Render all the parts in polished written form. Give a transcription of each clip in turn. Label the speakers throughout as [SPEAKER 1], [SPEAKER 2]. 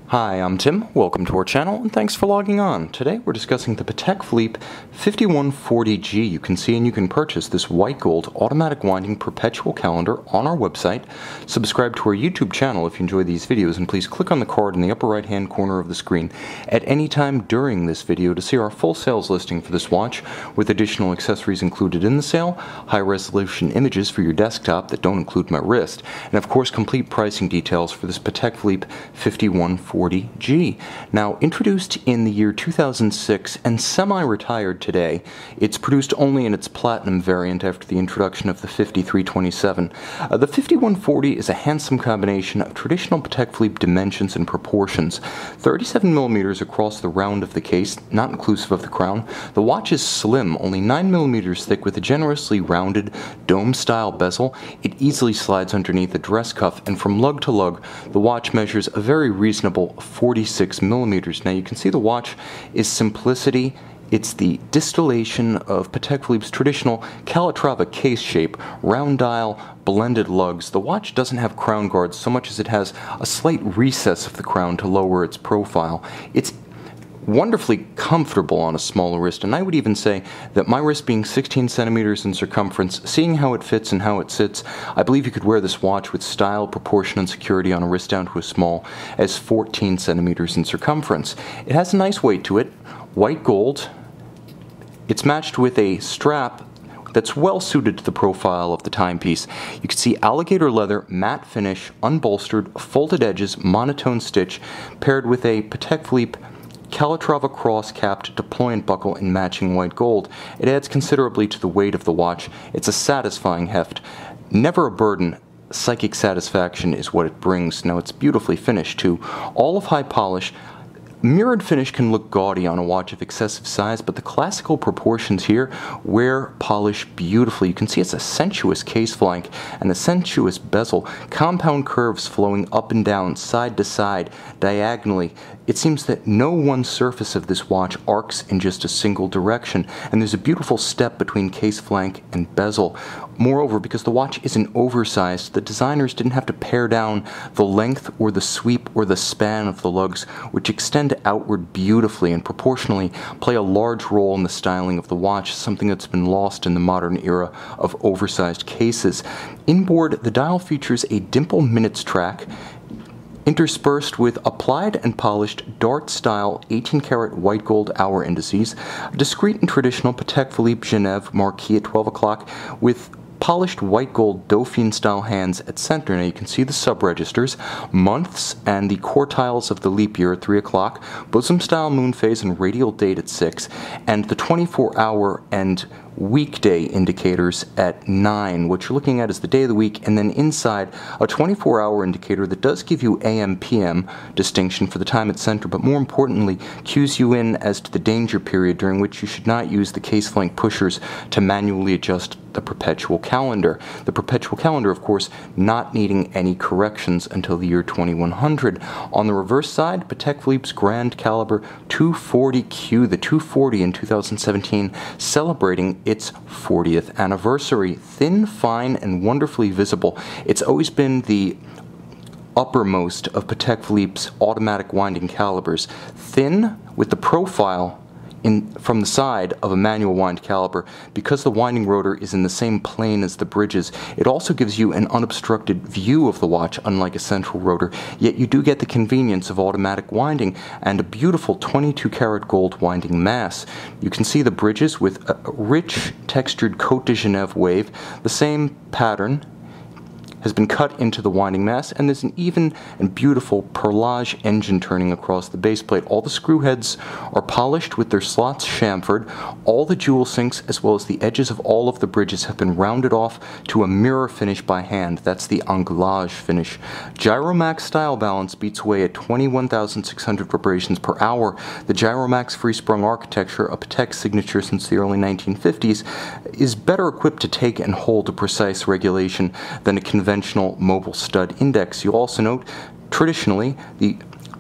[SPEAKER 1] Hi, I'm Tim. Welcome to our channel, and thanks for logging on. Today we're discussing the Patek Philippe 5140G. You can see and you can purchase this white gold automatic winding perpetual calendar on our website. Subscribe to our YouTube channel if you enjoy these videos, and please click on the card in the upper right hand corner of the screen at any time during this video to see our full sales listing for this watch with additional accessories included in the sale, high resolution images for your desktop that don't include my wrist, and of course complete pricing details for this Patek Philippe 5140G. Now, introduced in the year 2006 and semi-retired today, it's produced only in its platinum variant after the introduction of the 5327. The 5140 is a handsome combination of traditional Patek Philippe dimensions and proportions. 37mm across the round of the case, not inclusive of the crown. The watch is slim, only 9mm thick with a generously rounded dome-style bezel. It easily slides underneath the dress cuff, and from lug to lug, the watch measures a very reasonable 46mm. Now you can see the watch is simplicity. It's the distillation of Patek Philippe's traditional Calatrava case shape, round dial, blended lugs. The watch doesn't have crown guards so much as it has a slight recess of the crown to lower its profile. It's wonderfully comfortable on a smaller wrist, and I would even say that my wrist being 16 centimeters in circumference, seeing how it fits and how it sits, I believe you could wear this watch with style, proportion, and security on a wrist down to as small as 14 centimeters in circumference. It has a nice weight to it, white gold. It's matched with a strap that's well suited to the profile of the timepiece. You can see alligator leather, matte finish, unbolstered, folded edges, monotone stitch, paired with a Patek Philippe Calatrava cross-capped deployant buckle in matching white gold. It adds considerably to the weight of the watch. It's a satisfying heft. Never a burden. Psychic satisfaction is what it brings. Now it's beautifully finished too. All of high polish. Mirrored finish can look gaudy on a watch of excessive size, but the classical proportions here wear polish beautifully. You can see it's a sensuous case flank and a sensuous bezel, compound curves flowing up and down, side to side, diagonally. It seems that no one surface of this watch arcs in just a single direction, and there's a beautiful step between case flank and bezel. Moreover, because the watch isn't oversized, the designers didn't have to pare down the length or the sweep or the span of the lugs, which extend outward beautifully and proportionally play a large role in the styling of the watch, something that's been lost in the modern era of oversized cases. Inboard, the dial features a dimple minutes track interspersed with applied and polished dart-style 18-karat white gold hour indices, a discreet and traditional Patek Philippe Genève marquee at 12 o'clock with polished white gold Dauphine-style hands at center. Now you can see the sub-registers, months, and the quartiles of the leap year at 3 o'clock, bosom-style moon phase and radial date at 6, and the 24-hour and weekday indicators at 9. What you're looking at is the day of the week, and then inside a 24-hour indicator that does give you AM/PM distinction for the time at center, but more importantly cues you in as to the danger period during which you should not use the case flank pushers to manually adjust the perpetual calendar. The perpetual calendar, of course, not needing any corrections until the year 2100. On the reverse side, Patek Philippe's Grand Caliber 240Q, the 240 in 2017, celebrating its 40th anniversary. Thin, fine, and wonderfully visible. It's always been the uppermost of Patek Philippe's automatic winding calibers. Thin with the profile from the side of a manual wind caliber. Because the winding rotor is in the same plane as the bridges, it also gives you an unobstructed view of the watch, unlike a central rotor, yet you do get the convenience of automatic winding and a beautiful 22-karat gold winding mass. You can see the bridges with a rich textured Côte de Genève wave, the same pattern has been cut into the winding mass, and there's an even and beautiful perlage engine turning across the base plate. All the screw heads are polished with their slots chamfered. All the jewel sinks, as well as the edges of all of the bridges, have been rounded off to a mirror finish by hand. That's the anglage finish. Gyromax style balance beats away at 21,600 vibrations per hour. The Gyromax free-sprung architecture, a Patek signature since the early 1950s, is better equipped to take and hold a precise regulation than a conventional mobile stud index. You'll also note, traditionally, the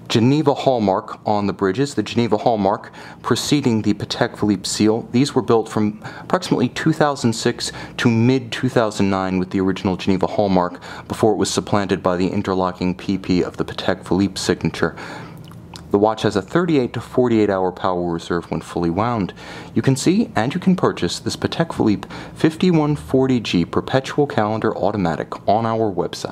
[SPEAKER 1] Geneva hallmark on the bridges, the Geneva hallmark preceding the Patek Philippe seal. These were built from approximately 2006 to mid-2009 with the original Geneva hallmark before it was supplanted by the interlocking PP of the Patek Philippe signature. The watch has a 38 to 48 hour power reserve when fully wound. You can see and you can purchase this Patek Philippe 5140G Perpetual Calendar Automatic on our website.